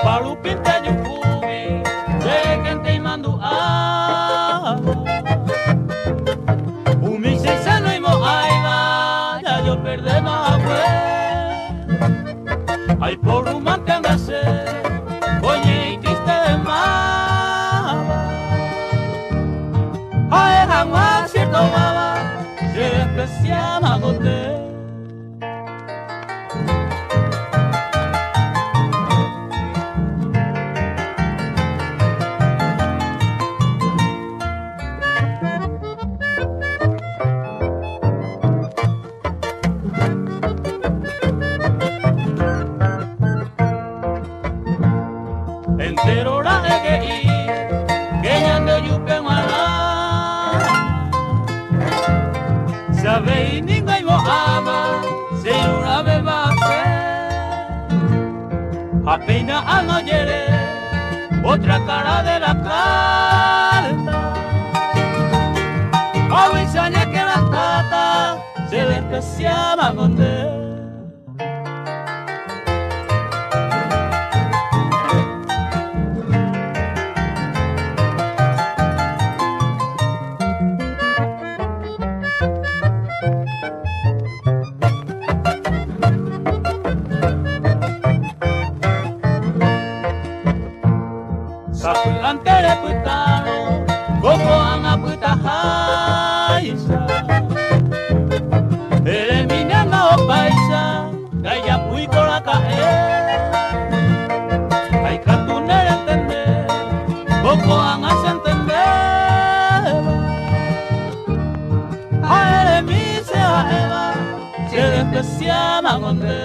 Palu pinta yukubi, de gente y mandu a. Umi se sano y moaiba, ya yo perdemos a pues. Ay por un mantengase, oye y triste de más. Ay jamás cierto baba, se desprecia magote. Entero la egei, que ñande yupe mala. Sabe ninga y moaba, se una beba se. Apenas no yere, otra cara de la carta. Avisaña que la tata se despreciaba donde. Antere putano, koko anga putahaisa. Ele minanga opaisa, kaya pui kola kae. Ay katunere entende, koko anga se entende. A ele mi se va eva, se desprecia magonde.